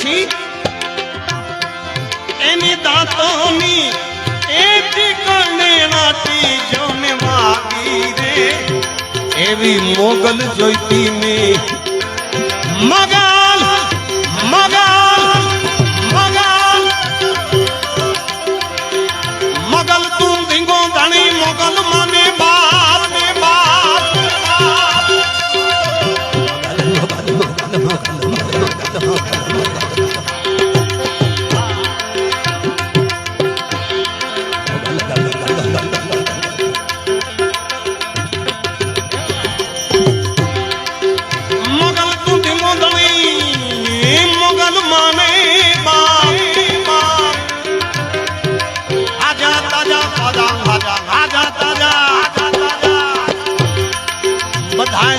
પછી એની દાંતોની એથી કણે વાટી જોને વાગી રે એવી મોગલ જોઈતી મે મગલ મગલ મગલ મગલ તું ધીંગો ધણી મોગલ મને બાપ ને બાપ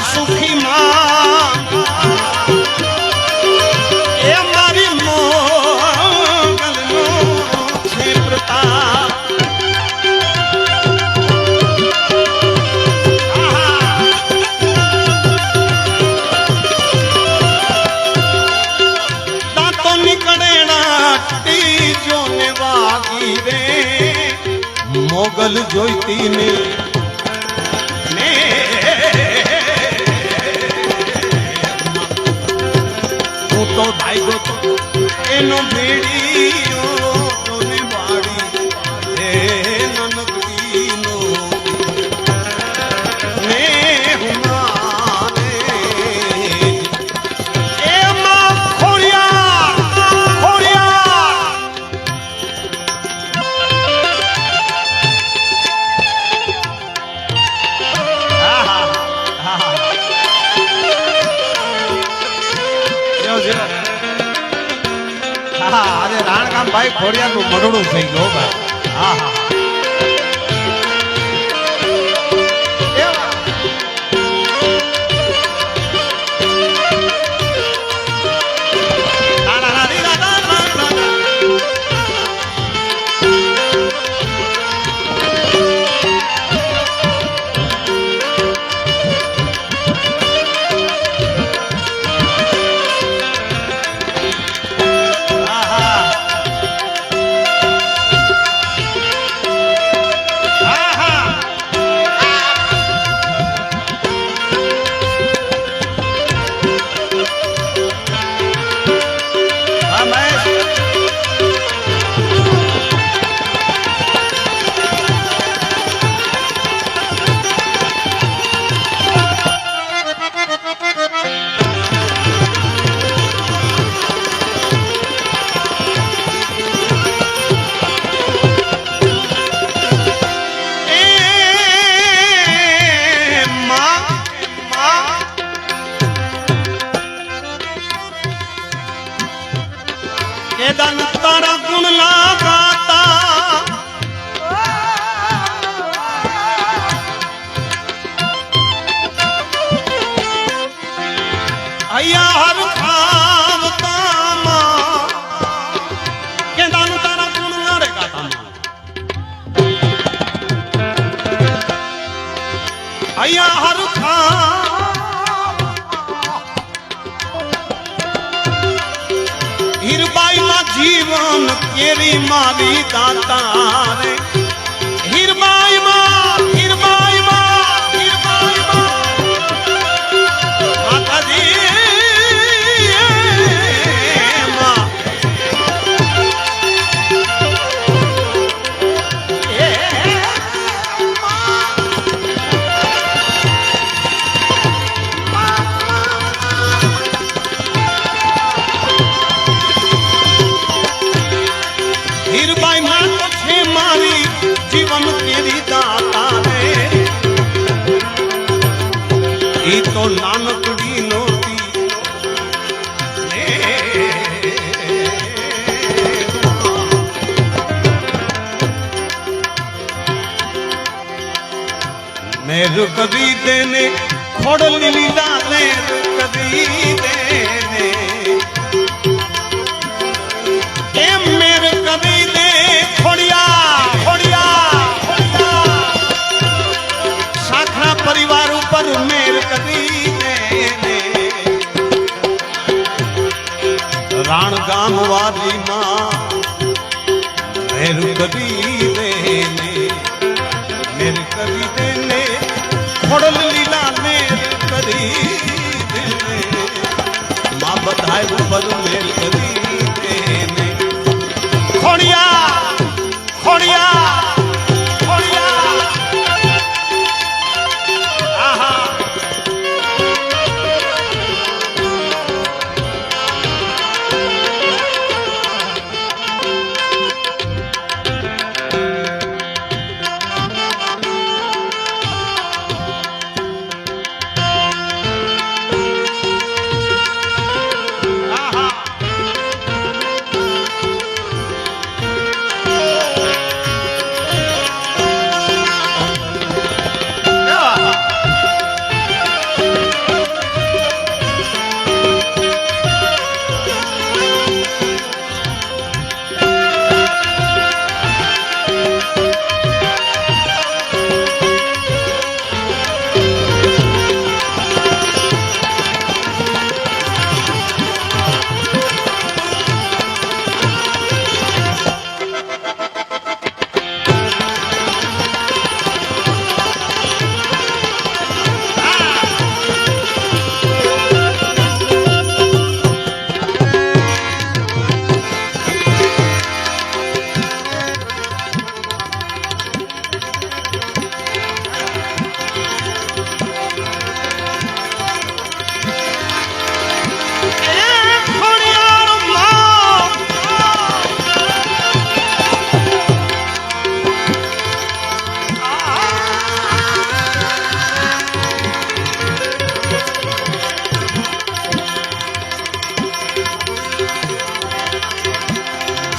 સુખી માં એ મારી મોગલનો છે પ્રતાપ દાંતો નીકળેણા ટીજોને વાગી રે મોગલ જોઈતી ને તો ભાઈગો તો એનો ભેડીયો તોને વાડી હે નનકડીનો ને હુમારે એમાં ખોડિયા ખોડિયા આજે રાણકામ ભાઈ ખોડિયા નું મરડું થઈ ગયો ભાઈ હા હા तारा गुण लगाता अया हर खावता के दान तारा गुण लड़े गाता अया हर जीवन केरी मारी दाता रे हीरबाई मां हीरबाई मां हीरबाई मां माता दी मां हीरबाई मां तो छे मारी जीवन केरी दाता रे ई तो नानकड़ी नोती मेरु कदी देने खोड़ लीला मेरु कदी देने मेरे कदी दे खोड़िया खोड़िया शाखा परिवार ऊपर मेरे कदी दे राण ગામ વાલી માં મેર કરી દેને મેર કરી દેને ખોડલ લીલા મેર કરી દેને માં બધાય ઉપર મેર કરી દેને ખોડિયા ખોડિયા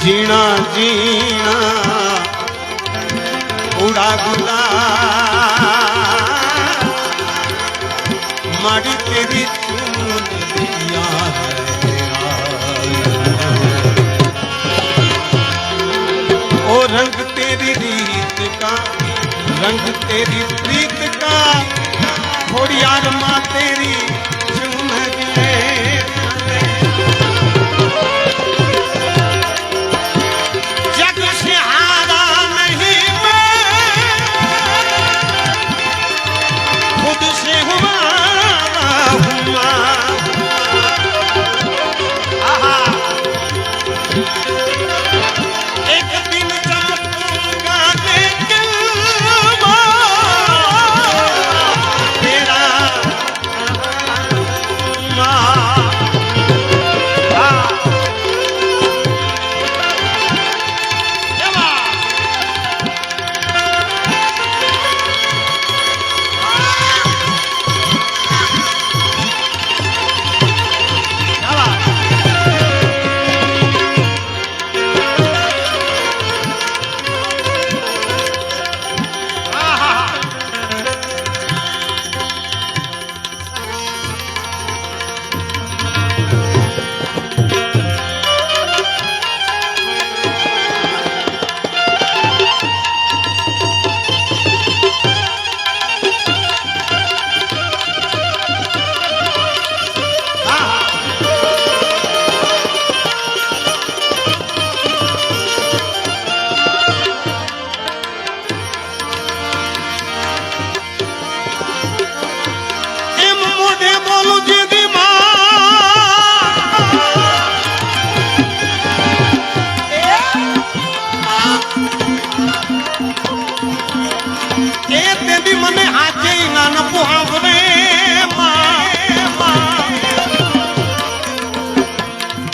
जीना जीना उड़ा गुला माड़ी तेरी चुनिया ओ रंग तेरी रीत का रंग तेरी प्रीत का थोड़ी यार माँ तेरी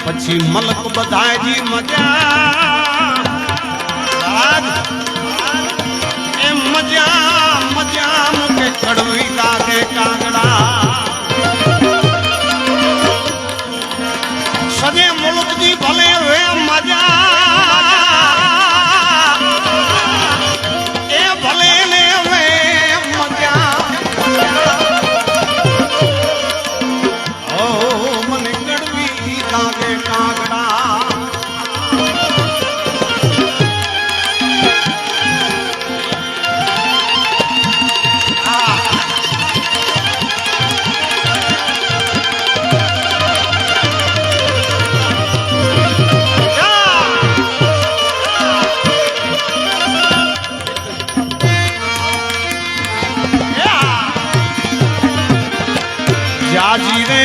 પછી મલક બધાજી મજા એ મજા મજા મુકે કડવી લાગે કાગડા સજે મુલકજી ભલે વે મજા એ ભલે ને વે મજા ઓ મને કડવી લાગે કાગડા जाजी रे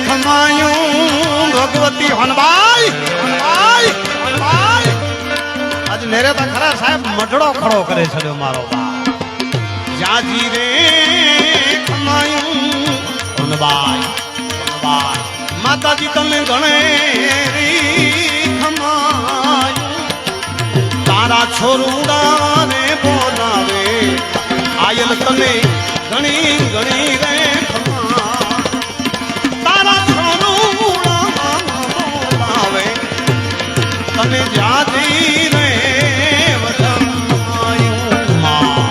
खमायूं भगवती हनबाई हनबाई हनबाई आज नेरे तो खरा साहेब मटड़ो खड़ो करे छड़ो मारो बाप जाजी रे खमायूं हनबाई हनबाई माता जी तने गणे खमायूं तारा छोरूड़ा ने बोलावे आयल तने घणी घणी रे तारा छोरूड़ा बोलावे तने जाती रे वधायूं मां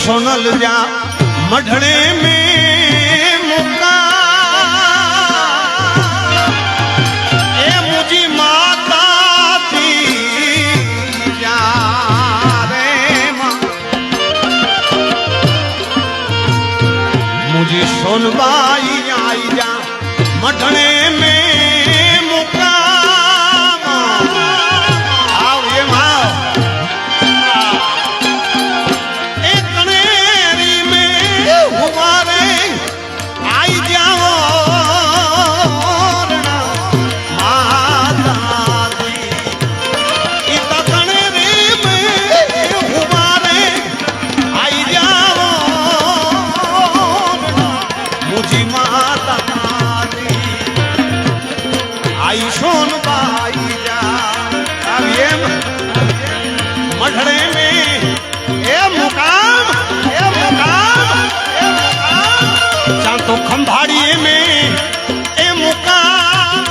सोनल जा मढ़ने में मुका ए मुझी माता थी जा रे मां मुझी सोनबाई आई जा मढ़ने में मुका आओ ये मां मढ़ने में ए मुकाम चांतो खंभाड़िए में ए मुकाम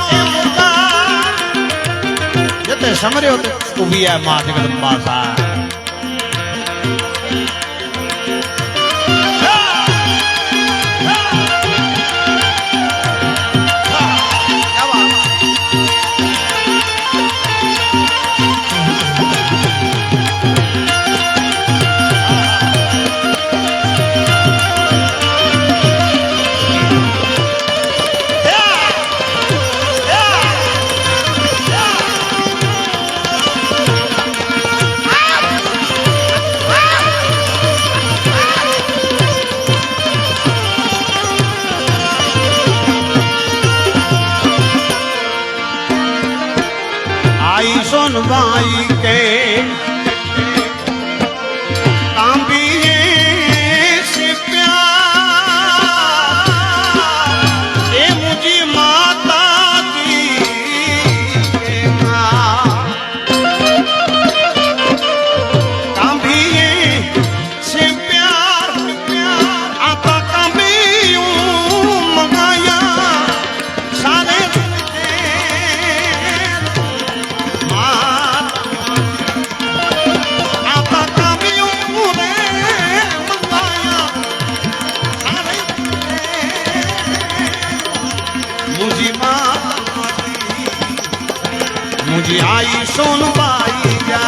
जते समरियो तो उभी है मां जगदम्बा सा सोनबाई के तांबिए से प्यार ए मुझी माता जी के मां तांबिए से प्यार आता तांबियूं मंगाया सारे मुझे आई सोनबाई जा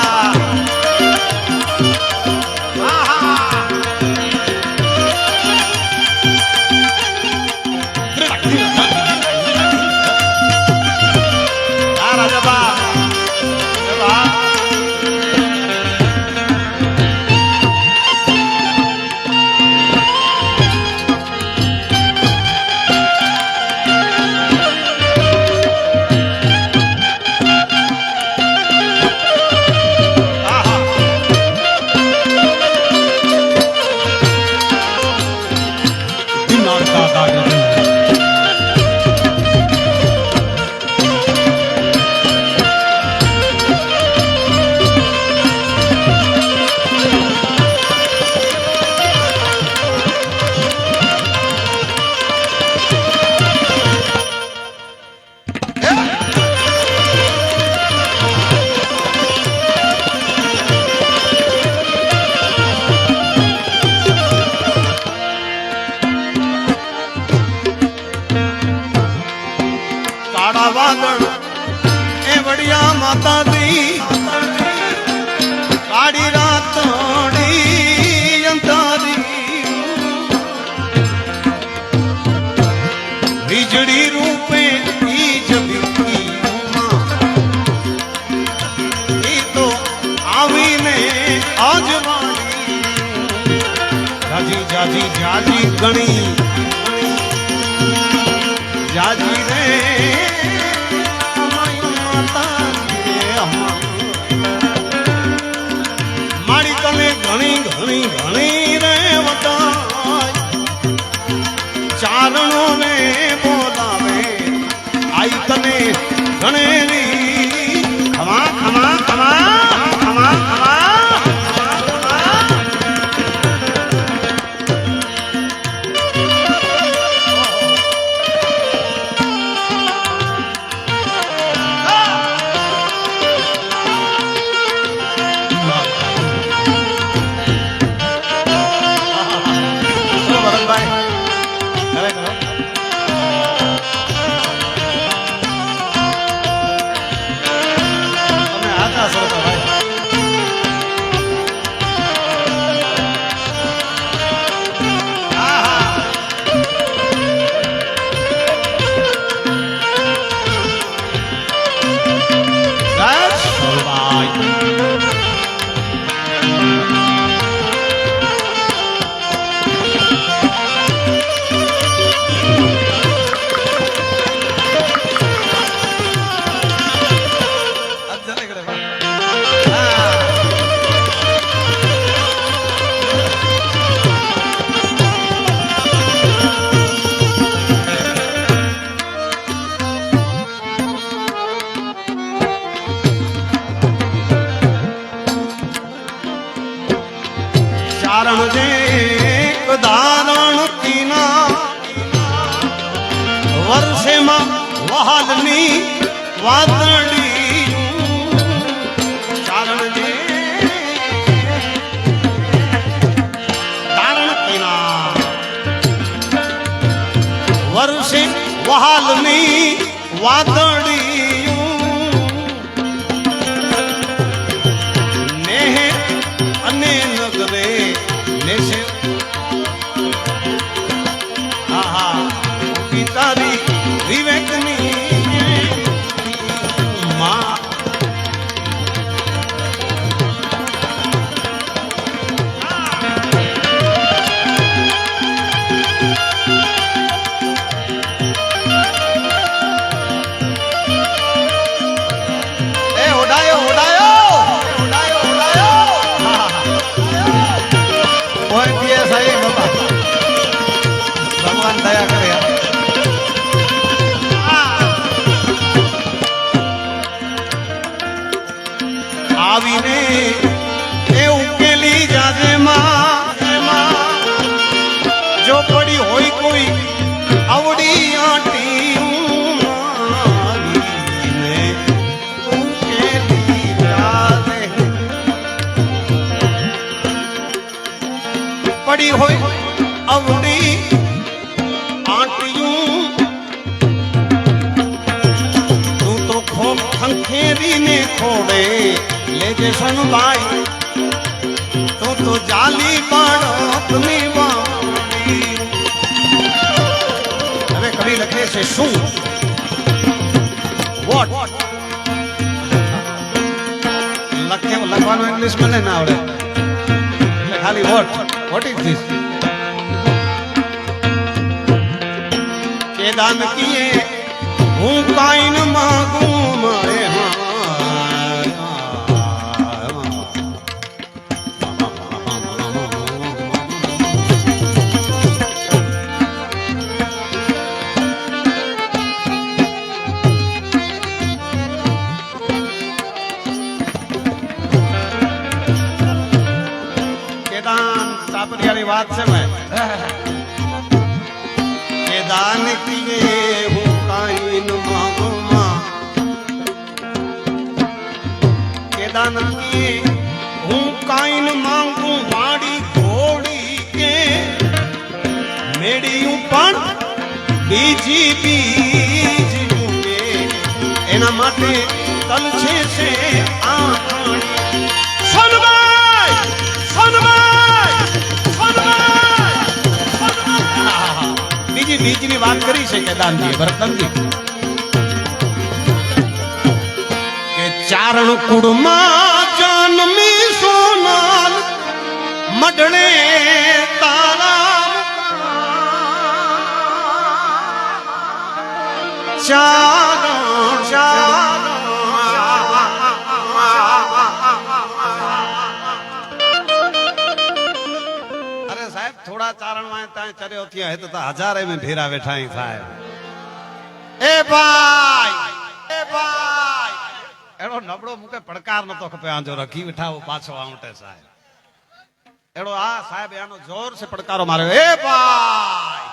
વાદળ એ વડિયા માતા દી કાળી રાતડી અંતારી વીજળી રૂપે ઈ જબી ઈ તો આવીને આજવાણી જાજી જાજી જાજી ગણી જાજી રે મારી તને ઘણી ઘણી ઘણી રે વતાય ચારણો ને બોલાવે આઈ તને ઘણેરી ખમા ખમા ખમા ખમા ખમા ચારણ જે ધારણ તીના વર્ષેમાં વહાલની વાદળી ચારણ જે ધારણ તીના વર્ષે વહાલની વાદળી નેહ અને નગરે લેશે આહા પિતારી વિવેકની માં આવીને એ ઉકેલી જાજે માં જો પડી હોય કોઈ આવડી આંટી ઉકેલી જાજે પડી હોય આવડી આંટીયું તું તો ખોખ ખંખેરીને ખોડે લેજે સનબાઈ તો જાલી બાળકની વાણી હવે કવિ લખે છે શું વોટ લખવાનું ઇંગ્લિશ મને ના આવડે એટલે ખાલી વોટ ઇઝ ધીસ કે દાન કીએ હું કાઈ ન માગું મારે વાત છે મેં કે દાન કીએ હું કાઈ ન માંગુ કે દાન કીએ હું કાઈ ન માંગુ વાડી ઘોડી કે મેડિયું પણ બીજી બીજ કે એના માટે તલછે છે આંખણી સોનબાઈ સોનબાઈ સોનબાઈ બીજી વાત કરી છે કે દાનજી ભરતનજી કે ચારણ કુળમાં જન્મી સોનાલ મઢણે તારા ચારણ ચારણ અરે સાહેબ થોડા ચારણ માં ત્યાં ચર્યો થયા હે તો હજારે में ઢેરા બેઠા હી સાહેબ એ ભાઈ એડો નબળો મુકે પડકાર નતો ખપે આજો રખી બેઠાવો પાછો આવટે સાહેબ એડો આ સાહેબ એનો જોર સે પડકારો માર્યો એ ભાઈ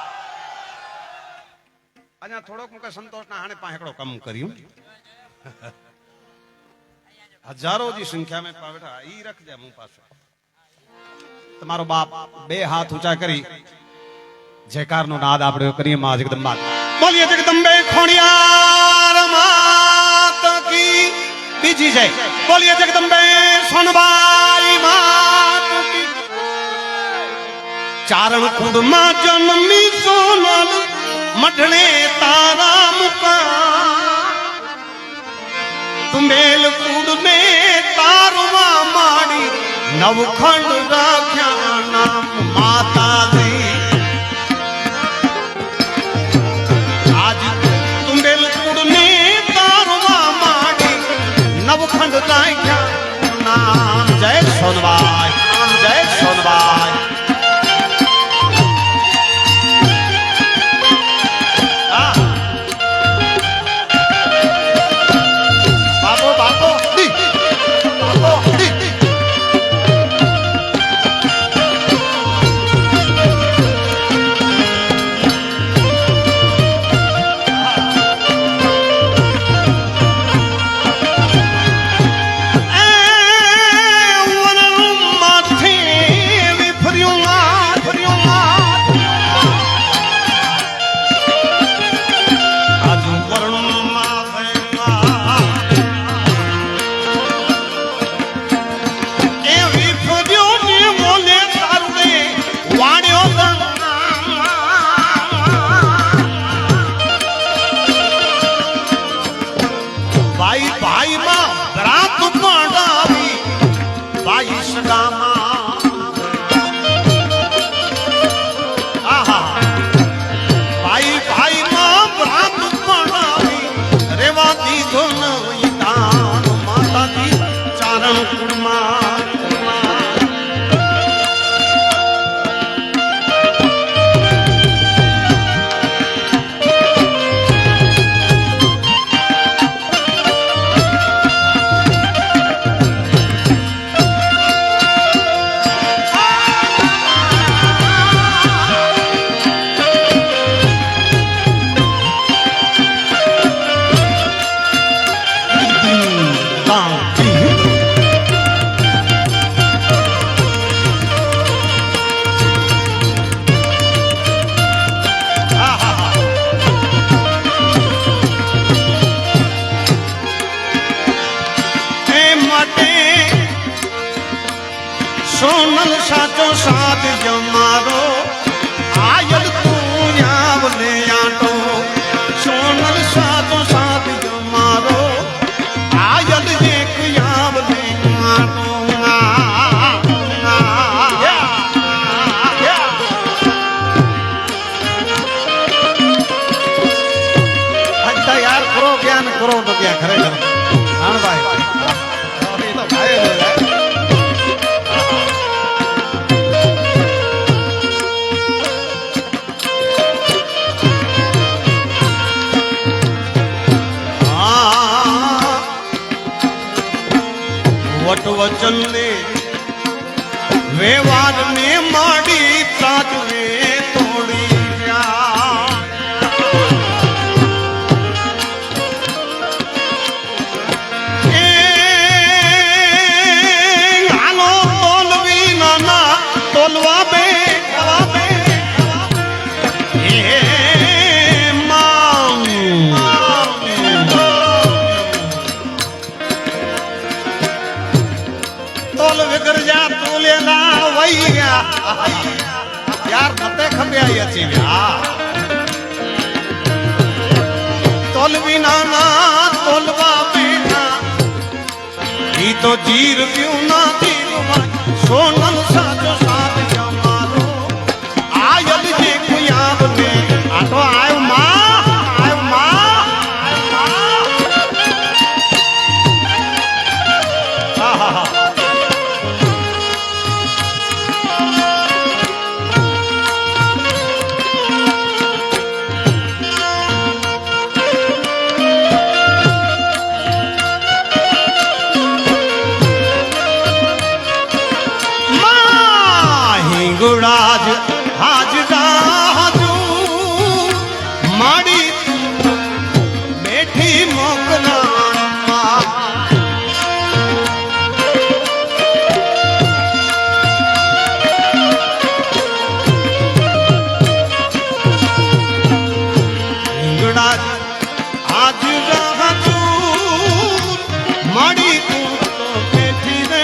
અજા થોડોક મુકે સંતોષ ના હાણે પાંહેકડો કમ કર્યું હજારો જી સંખ્યા में બેઠા ઈ રખ દે મું પાછો તમારો બાપ બે હાથ ઊંચા કરી જયકારનો નાદ આપણે કરીએ માં જગદંબા બોલીએ જગદંબે ખોડિયાર માત કી બીજી જય બોલીએ જગદંબે સોનબાઈ માત કી ચારણ કુંડમાં જન્મી સોનલ મઢણે તારા મુકા તુંબેલ કુડ ને તારવા માડી નવખંડ રાખ્યા નામ માતા દઈ આજ તુંબેલ કુડ ને તારવા માડી નવખંડ રાખ્યા નામ જય સોનબાઈ જય સોનબાઈ સોનલ સાચો સાથ જમારો આયલ તું આવને આટો સોનલ સાચો સાથ જમારો આયલ એક આવને આટો अच्छा यार करो ज्ञान करो तो क्या खरेखर हाँ भाई ये तो भाई है વચન ને વ્યવહાર ને માડી સાચવે તોડી ગાનો તોલવી નાના તોલવા બે તાર નતે ખપ્યા અચી વ્યા તોલવી નાના તોલવા બેઠા ઈ તો જીર ક્યું ના જીરવા સોનલ સાચો સાથ જમારો આયલ જે કુયાબ ને આટો આયો માં આયો માં આહા ગુડાજ હાજરા હાજુ માડી બેઠી મોકલા ગુડાજ હાજરા હાજુ માડી તું તો બેઠી રે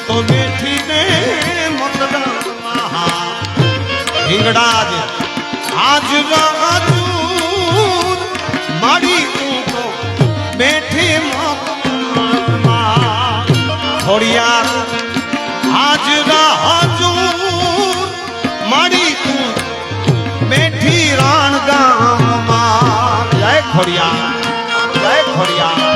તો બેઠી ને મતદાન હિંગડા જ હાજરા હાજુર માડી તું તો બેઠી મતદાન થોડિયા હાજરા હાજુર માડી તું બેઠી રાણ ગામમાં જય ખોડિયા જય ખોડિયા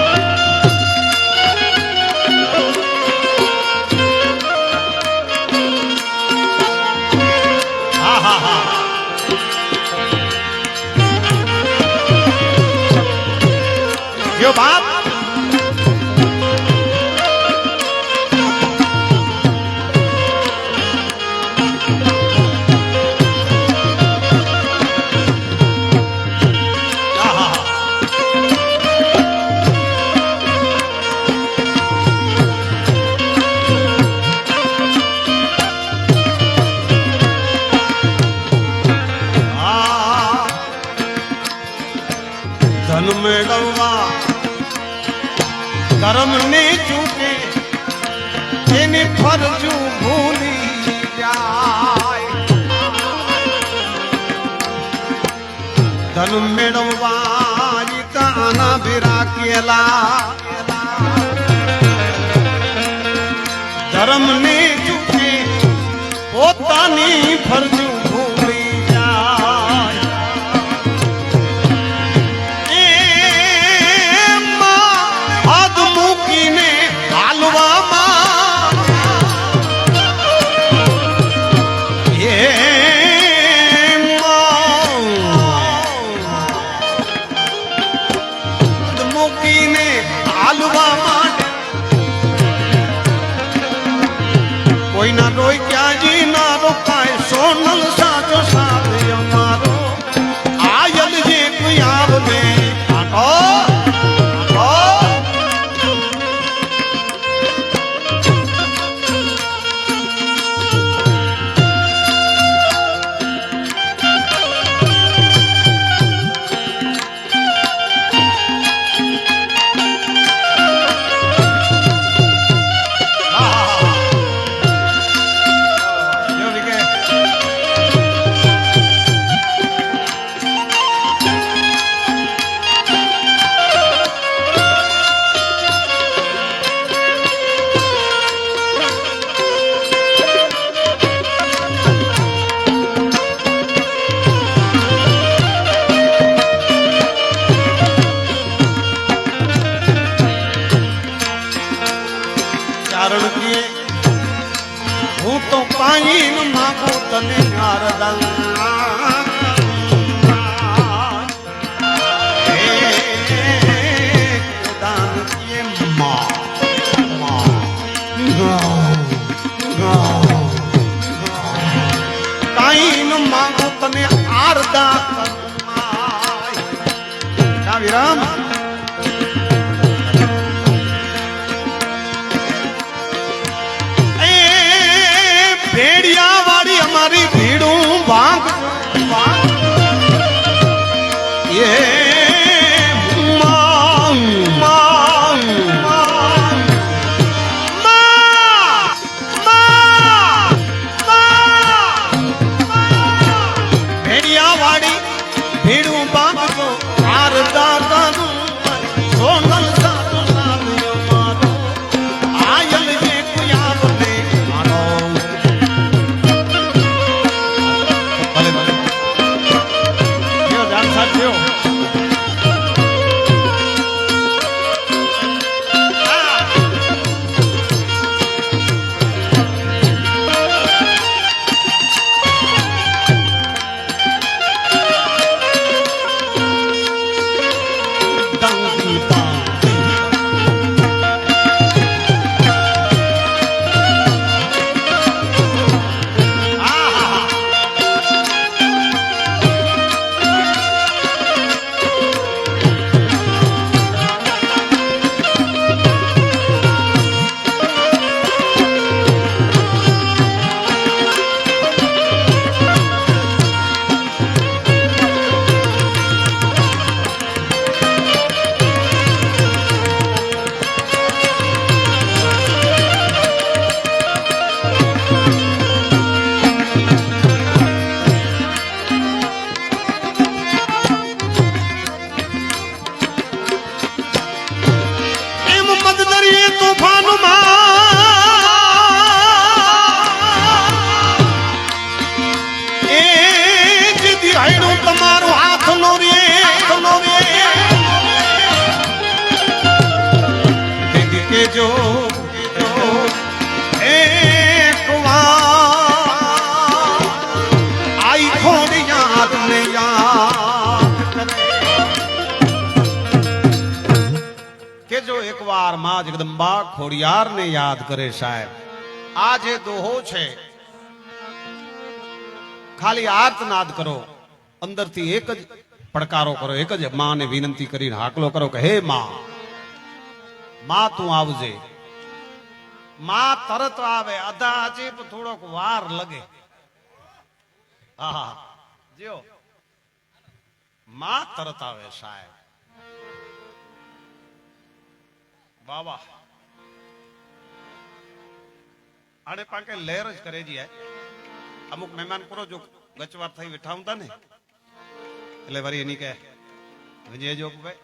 यो बाप ધન મેળવવા કર્મ ને ચૂકે એની ફરજું ભૂલી જાય ધન મેળવવા તાના ભેરા કેલા ધર્મ ને ચૂકે પોતાની ફરજું ભૂલી જાય કાઈન માગો તને અરદાન કાઈન માગો તને આરદા વિરામ ભેડિયા વાળી અમારી ભીડું ભાંગ એ તમારું હાથ નો રે કેજો એક વાર આઈ ખોડી યાદ ને યાદ કેજો એક વાર માં જગદંબા ખોડિયાર ને યાદ કરે સાહેબ આ જે દોહો છે ખાલી આર્તનાદ કરો અંદરથી એક જ પડકારો કરો એક જ માને વિનંતી કરીને હાકલો કરો કે હે માં તું આવજે માં તરત આવે અધા હજી થોડોક વાર લગે હા જો માં તરત આવે સાહેબ બાબા આડે પાકે લહેર જ કરે જી અમુક મહેમાન કરો જો ગચવાર થઈ બેઠા ને એટલે વરી એની કે વિજયજો ભાઈ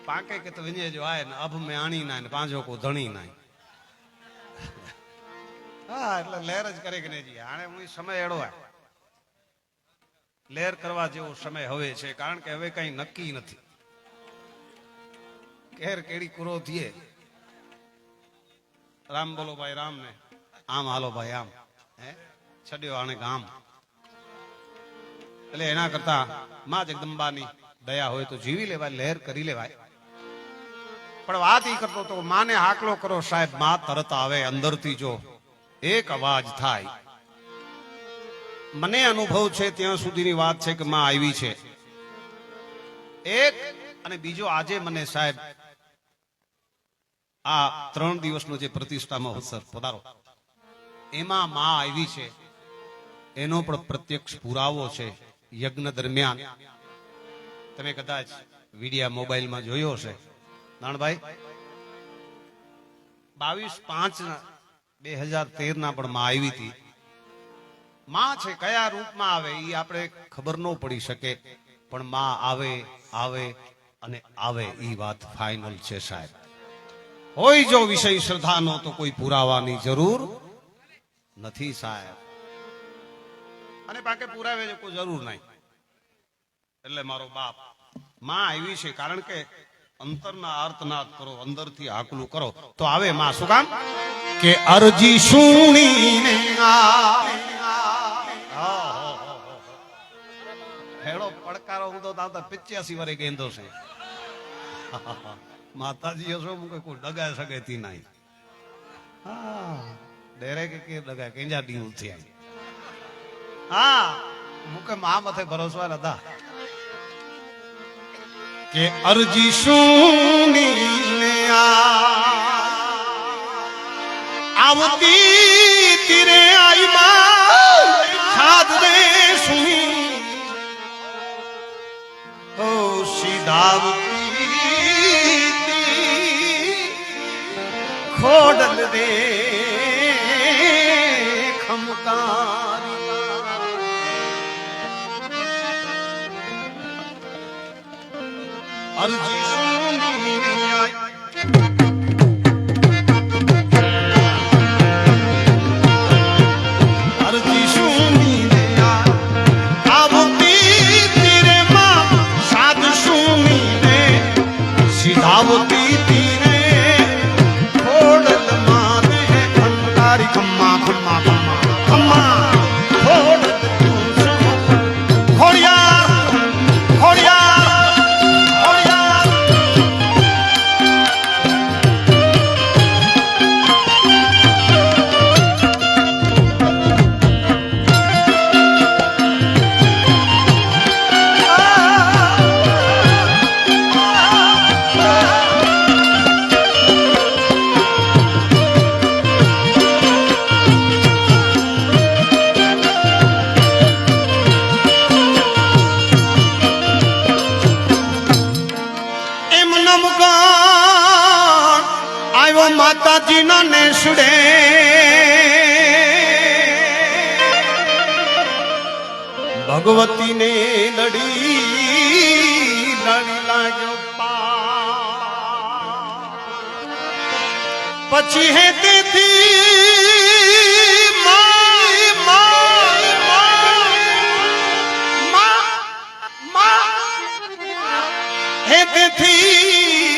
પાકે કે તો વિજયજો આય ને અભ મેં આણી ના ને પાંજો કો ધણી ના હા એટલે લહેર જ કરે કે નહીં જી આને હું સમય એડો લહેર કરવા જેવો સમય હવે છે કારણ કે હવે કઈ નક્કી નથી કેર કેડી કુરો થઈએ રામ બોલો ભાઈ રામ ને આમ હાલો ભાઈ આમ હે છડ્યો આને ગામ એટલે એના કરતા માં જગદંબાની દયા હોય તો જીવી લેવાય લહેર કરી લેવાય પણ વાત ઈ કરતો તો માને હાકલો કરો સાહેબ માં તરત આવે અંદરથી જો એક અવાજ થાય મને અનુભવ છે ત્યાં સુધીની વાત છે કે માં આવી છે એક અને બીજો આજે મને સાહેબ આ 3 દિવસનો જે પ્રતિષ્ઠા મહોત્સવ પધારો એમાં માં આવી છે એનો પણ પ્રત્યક્ષ પુરાવો છે યજ્ઞ દરમિયાન તમે કદાચ વિડિયા મોબાઈલમાં જોયો હશે નાણભાઈ 22/5/2013 ના પણ માં આવી હતી માં છે કયા રૂપમાં આવે એ આપણે ખબર ન પડી શકે પણ માં આવે આવે અને આવે એ વાત ફાઇનલ છે સાહેબ હોય જો વિષય શ્રદ્ધાનો તો કોઈ પુરાવાની જરૂર નથી સાહેબ અને પાકે પુરાવે છે કોઈ જરૂર નહીં એટલે મારો બાપ માં આવી છે કારણ કે અંતરના અર્થનાદ કરો અંદરથી આકલું કરો તો આવે માં શું કામ કે અરજી સુણીને હેડો પડકારો હું તો 85 વરે ગેંદો છે માતાજી હશો મુકે કોઈ ડગાય શકે તી નહીં હા ડેરે કે ડગાય કેંજા ડી ઉથી આવી હા મુકે મા મથે ભરોસો નતા કે અરજી સુણીને આવતી તીરે આઈ માં છાદ રે સુની ઓ સીધાવતી ખોડલ રે ખમકારી અરજી સુની આઈ સીધાવતી તીરે ખોડલ માને ખંકારી ખમ્મા ખમ્મા ખમ્મા ખમ્મા ખોડલ તું ખોડિયાર ખોડિયાર ખોડિયાર માતાજી ના નેસડે ભગવતી ને લડી લાગ્યો પછી હે તેથી હે તેથી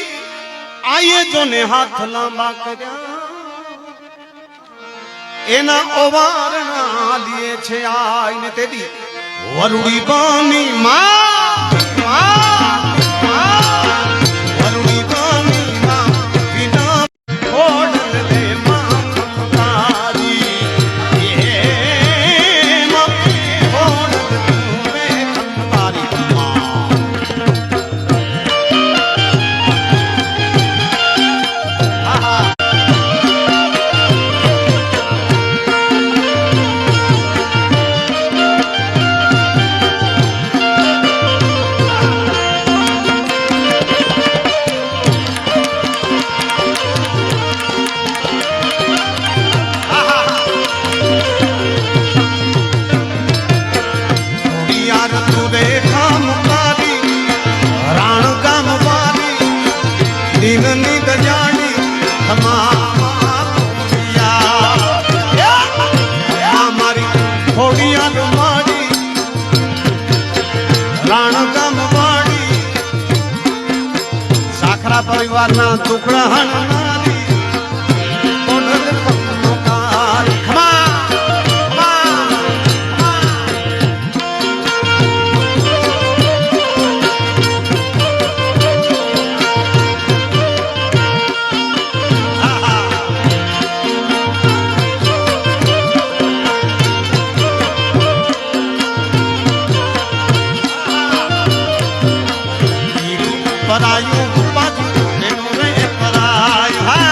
આયે જો ને હાથ લાંબા કર્યા એના ઓવારના લીએ છે આઈને તેદી વરુડી બાની માં વરુડી બાની માં વિના ખોડલ રે માં ખમકારી એ માં ખોડલ તુમે ખમકારી માં ની દજાણી મારી ખોડિયાર માડી રાણ ગામ વાડી સાખરા પરિવારના ટુકડા હણનારી કોડલ પકમકારી ખમા પરાયું બાજુ એનું રે પરાયું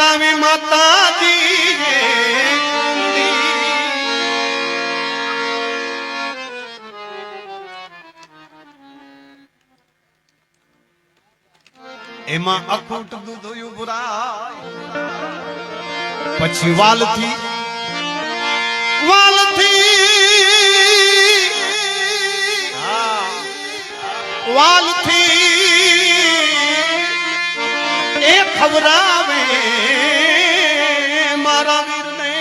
કરાવે માતાજી એમાં અખૂટ દૂધ ઉભરાય પછી વાલથી એ ખવરાવે મારા વીરને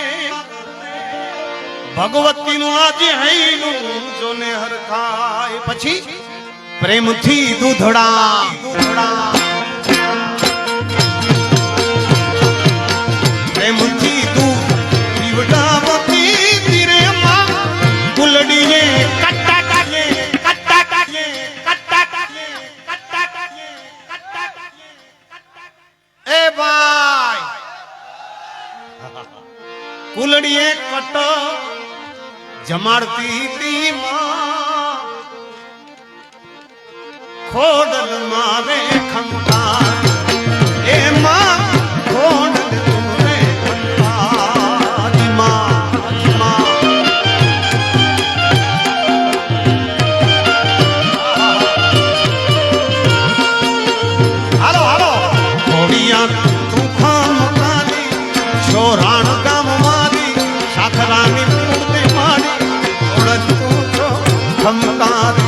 ભગવતીનું આજે હૈનું જોને હરખાય પછી પ્રેમથી દૂધડા પ્રેમથી દૂધ પીવડાવતી તીરે માં કુલડીએ કટ્ટા કાઢીએ કટ્ટા કાઢીએ કટ્ટા કાઢીએ કટ્ટા કાઢીએ કટ્ટા કાઢીએ એ ભાઈ કુલડીએ કટ જમાડતી તી માં ખોડલ મારે ખંખા એ માં ખોડલ તુરે ખંખા જી માં હાલો હાલો ખોડિયા તું ખામ કાલી છોરાણ ગામ મારી સાખરાની મૂર્તિ મારી ખોડલ તું છો ખંખા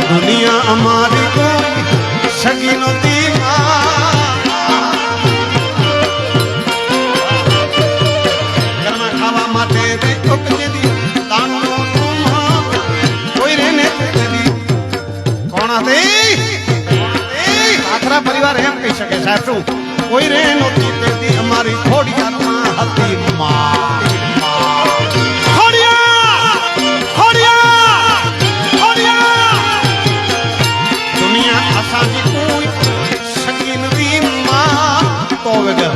દુનિયા અમારી કોઈ સગી નહોતી ઘરમાં ખાવા માટે કોઈ રે ને કોણ હતી આખરા પરિવાર એમ કહી શકે સાહેબ શું કોઈ રે નહોતી તેથી અમારી ખોડિયારમાં હતી માં સાજી કોઈ સગીન વી માં તો વગર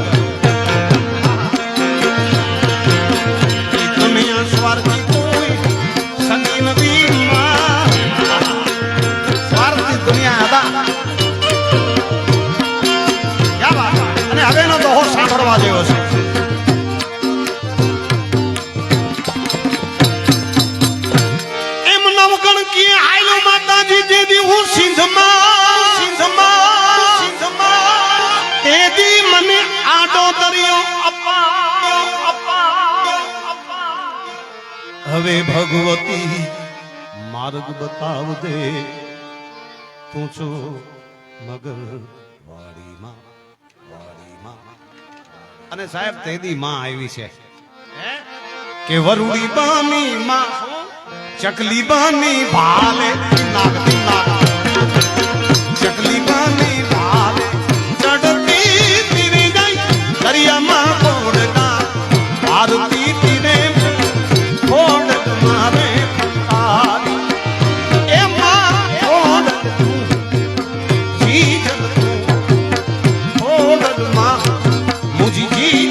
દુનિયા સ્વાર્થી કોઈ સગીન વી માં સ્વાર્થી દુનિયા હતા ક્યાં વાત અને હવેનો દોહો સાંભળવા જેવો છે એમ નવગણ કે આયલો માતાજી જેદી હું સિંધમાં તેદી મને આડો દરિયો હવે ભગવતી માર્ગ બતાવ દે તું છો મગર વાડીમાં અને સાહેબ તેદી માં આવી છે કે વરુડી બાની માં ચકલી બાની ભાલે નાગતી નાગ ચકલી બાની ભાલે ચડતી તીરે જાય દરિયામાં કોડના ભારતી તીરે કોડ મારે તારી એ માં કોડ જી જગ કોડ માં મુજી જી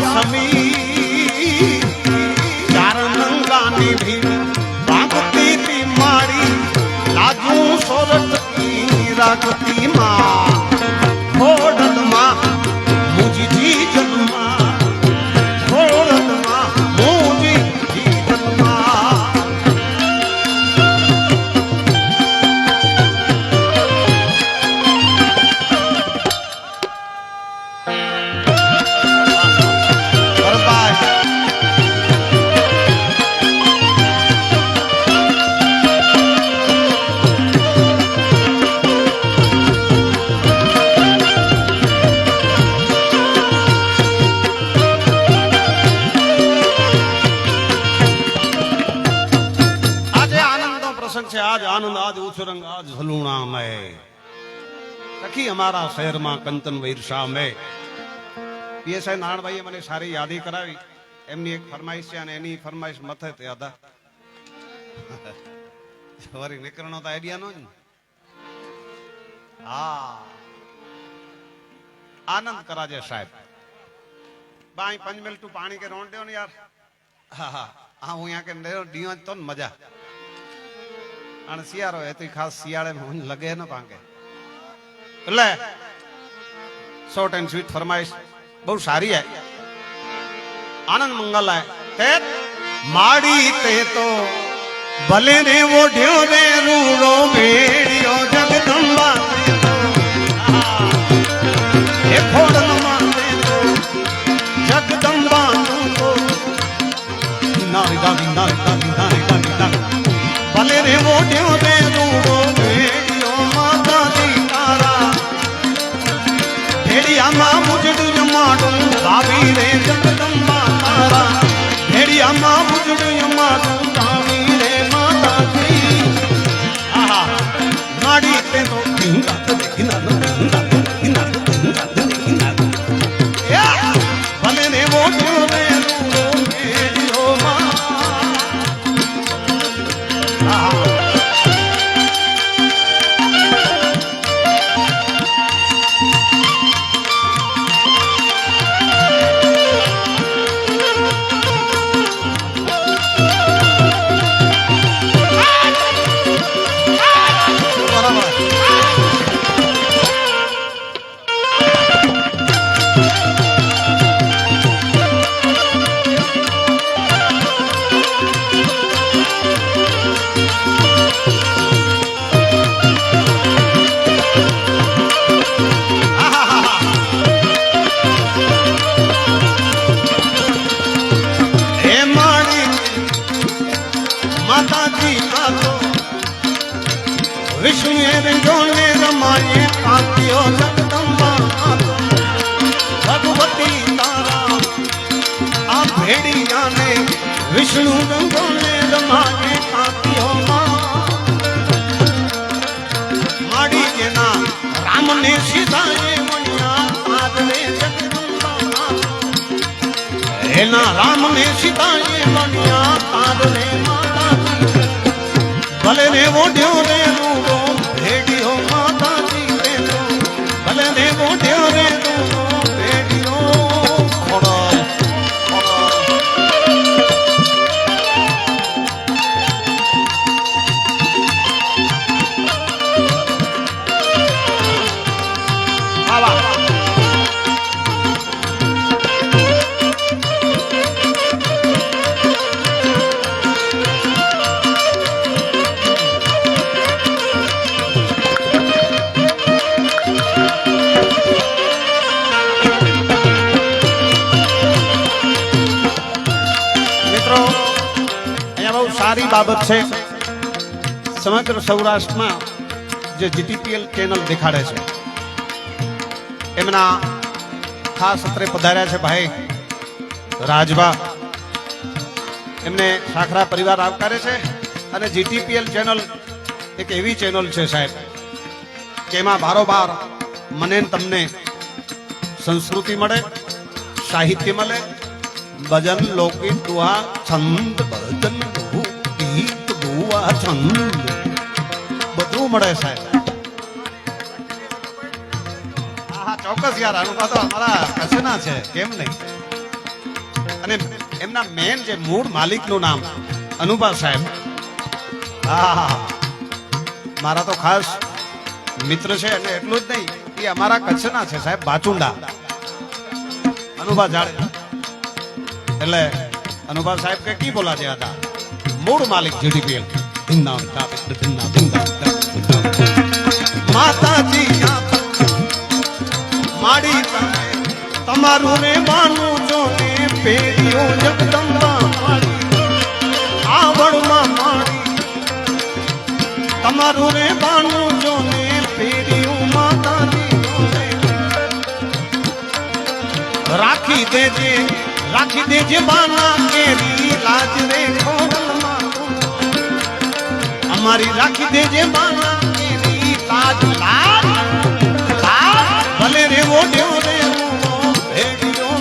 સમી ચાર નંગાની ભીડ ભાગતી તી મારી લાજુ સોરઠ રાખતી માં ખોડલમાં મુજી જન્મા ખોડલમાં મુજી જન્મા आज आनंद आज उछरंग आज झलूणा में सखी हमारा शहर में कंचन वीरशाह में પીએસઆઈ નારણભાઈએ મને સારી યાદી કરાવી એમની એક ફરમાઈશ છે અને એની ફરમાઈશ મથે તે હતા વરી નીકળનો તો આઈડિયા નો જ હા આનંદ કરાજે સાહેબ બાઈ 5 મિનિટ તું પાણી કે રોણ દેવ ને યાર હા હા હા હું અહીંયા કે ડીઓ તો ને મજા અને શિયાળો એ તો ખાસ શિયાળે હું લગે ન પાંકે એટલે શોર્ટ એન્ડ સ્વીટ ફરમાઈશ બહુ સારી હે આનંદ મંગલ હે તે માડી તે તો ભલે રે ઓઢ્યો રે રૂડો ભેડિયો જગદંબા એ ખોડલ માને તો જગદંબા નો નારી દાદી નારી દાદી નારી દાદી નારી ભલે રે ઓઢ્યો રે રૂડો ભેડિયો માતા દી તારા ભેડિયામાં મુજડું જમાડું ભાવી રે જગદંબા તારા ભેડિયામાં મુજડું જમાડું ભાવી રે માતાજી આહા નાડી તે તો કિંગા તો કિના કિના કિના કિના ભલે રે ઓઢ્યો રે રૂડો ભેડિયો મા વિષ્ણુ જોને રમાયે પાત્યો જગદંબા ભગવતી તારા આ ભેડિયાને વિષ્ણુ જોને રમાયે પાત્યો માડી કેના રામને સીતાએ મણ્યા આદરે જગદંબા એના રામને સીતાએ મણ્યા આદરે માતાજી ભલે ને ઓઢ્યો રે રૂડો ભેડિયો માતાજી રે ભલે ને ઓઢ્યો રે રૂડો ભેડિયો ખોડલ સારી બાબત છે સમગ્ર સૌરાષ્ટ્રમાં જે જીટીપીએલ ચેનલ દેખાડે છે એમના ખાસ અત્રે પધાર્યા છે ભાઈ રાજભા એમને સાખરા પરિવાર આવકારે છે અને જીટીપીએલ ચેનલ એક એવી ચેનલ છે સાહેબ કે એમાં બારોબાર મને ને તમને સંસ્કૃતિ મળે, સાહિત્ય મળે, ભજન, લોકગીત, દુહા, છંદ, ભજન, ગીત, દુહા, છંદ બધું મળે સાહેબ. હા ચોક્કસ યાર, અનુભવ તો અમારા કચ્છના છે, કેમ નહીં. અને એમના મેન જે મૂળ માલિકનું નામ અનુભવ સાહેબ. હા મારા તો ખાસ મિત્ર છે, અને એટલું જ નહીં, એ અમારા કચ્છના છે સાહેબ, બાચુંડા અનુભવ જાડેજા. એટલે અનુભવ સાહેબ કે કી બોલા ગયા હતા, મૂળ માલિક જીડીપીએલ માતાજી માડી તમારું રે બાનું જો ને પેરીઓ જગદંબા માડી આવડમાં માડી તમારું રે બાનું જો ને પેરીઓ માતાજી રાખી દેજે બાના કેરી લાજ રે ખોડલમાં અમારી રાખી દેજે બાના કેરી લાજ લાજ ભલે રે ઓડ્યો રે ભેડિયો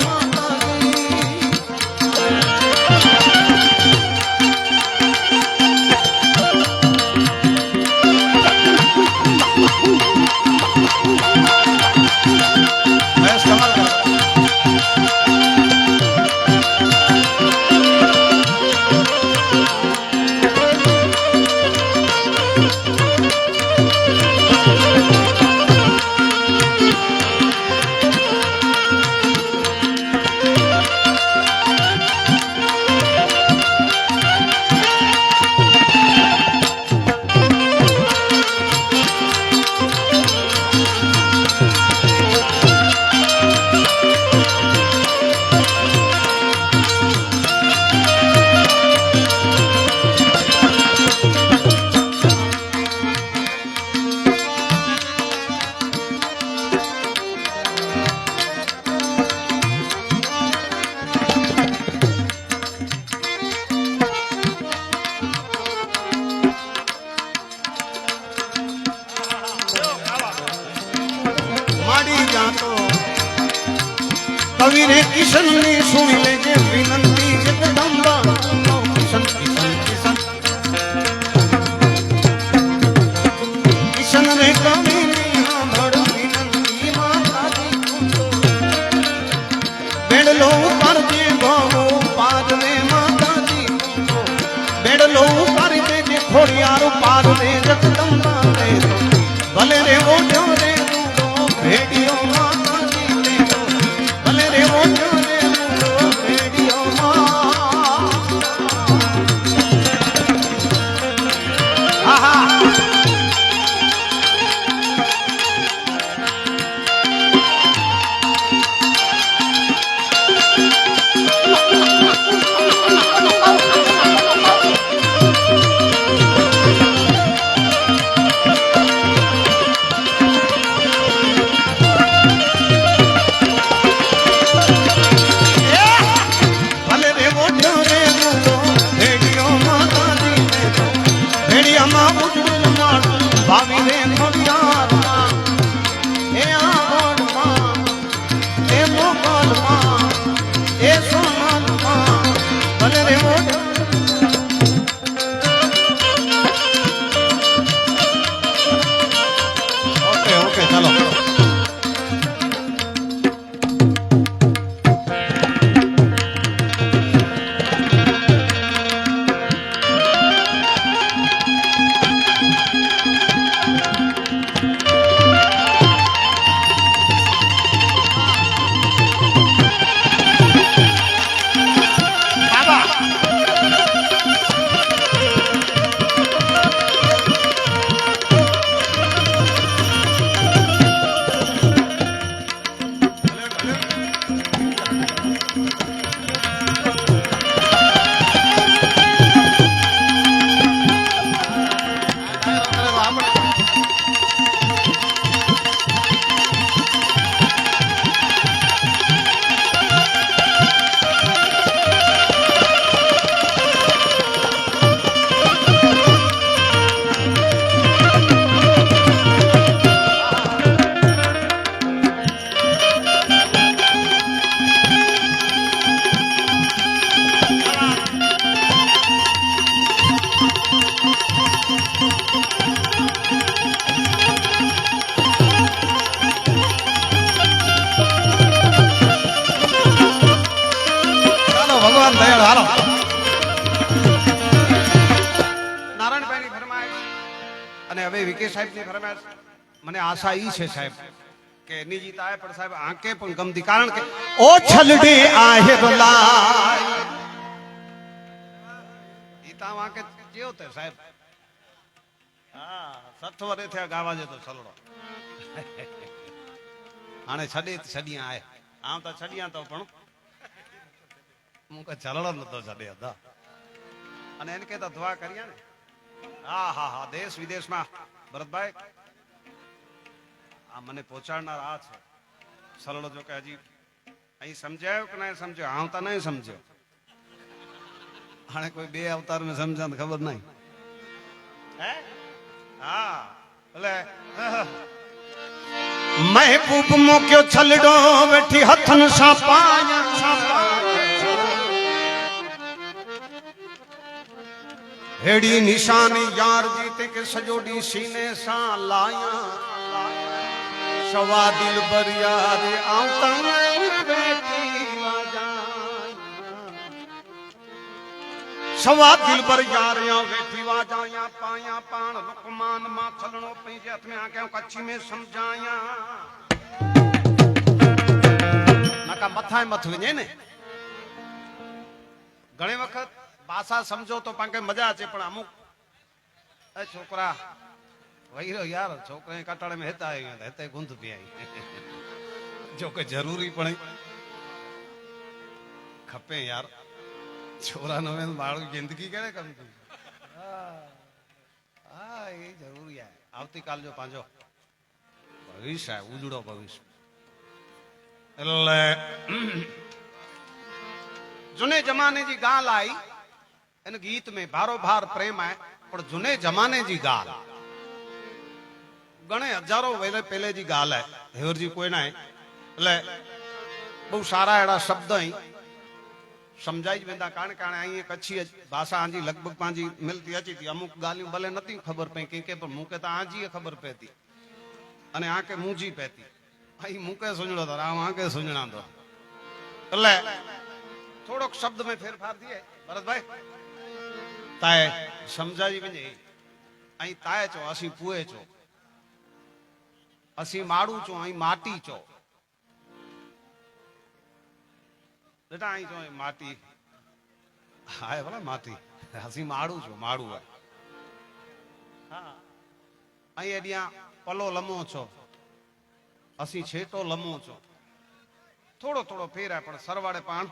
કવિરે કિશન ને સુણી લેજે વિનંતી જગદંબા કિશન કિશન કિશન કિશન રે કવિની સાંભળ વિનંતી માતાજી બેડલો ઉતારજે ભાવો પાર રે માતાજી બેડલો ઉતારી દેજે ખોડિયાર પાર રે જગદંબા રે ભલે રે ઓઢો રે ભેડિયો માતાજી ભલે રે ઓઢો રે ભેડિયો બેહાડો હાલો નારાયણભાઈની ફરમાઈશ અને હવે વિકે સાહેબની ફરમાઈશ મને આશા ઈ છે સાહેબ કે નિજીત આય પણ સાહેબ આંકે પણ ગમતી કારણ કે ઓ છલડી આહેર લાય ઈ તા આંકે જેવો તે સાહેબ હા 60 વર્ષ થયા ગાવા જેતો છલડો આને છડિયા આય આમ તો છડિયા તો પણ હું કે છલડો નતો છડ્યો હતો અને એને કહેતા દુઆ કર્યા ને હા હા હા દેશ વિદેશમાં ભરતભાઈ આ મને પહોંચાડનાર આ છે સરળ જો કે હજી અહીં સમજાયો કે નહીં સમજ્યો આવતા નહીં સમજ્યો આને કોઈ બે અવતાર મેં સમજા ખબર નહીં હે હા એટલે મહેબૂબ મોક્યો છલડો વેઠી હથન સાપાયા हेड़ी निशानी यार जीते के सजोड़ी सीने सा लाया सवा दिल बरिया रे आवता बेटी सवा दिल बरिया रे बेटी वाजाया पाया पान लुकमान मां छलणो पई जे हाथ में आके कच्ची में समझाया नका मथा मथ वने ने घणे वक्त भाषा समझो तो पाके मजा आचे पण अमुक ए छोकरा वही रो यार छोकरे कटाड़े में हेता आई हेते गुंद भी आई जो के जरूरी पण खपे यार छोरा नो में मारू जिंदगी केड़े कम थी हां ये जरूरी है आवती काल जो पांजो भविष्य है उजड़ो भविष्य એટલે જૂને જમાને जी गाल आई इन गीत में भारो भार प्रेम है पर जूने जमाने जी गाल घणे हजारों वेले पहले जी गाल है हेवर जी कोई ना है એટલે બહુ સારા એડા શબ્દ અહીં સમજાઈ વેંદા કારણ કે અહીં કચ્છી ભાષા આજી લગભગ પાંજી મિલતી હતી તી અમુક ગાલ્યું ભલે નથી ખબર પઈ કે પણ મુકે તો આજી ખબર પેતી અને આકે મૂજી પેતી અહીં મુકે સુણડો તો આ આકે સુણણા દો એટલે થોડોક શબ્દ में फेरफार दिए भरतભાઈ ताए समझाई वने आई ताए चो असी पुए चो असी माड़ू चो आई माटी चो बेटा आई चो माटी हाय भला माटी असी माड़ू चो माड़ू है हां आई एडिया पलो लमो छो असी छेटो लमो छो थोड़ो थोड़ो फेर है पण सरवाड़े पाण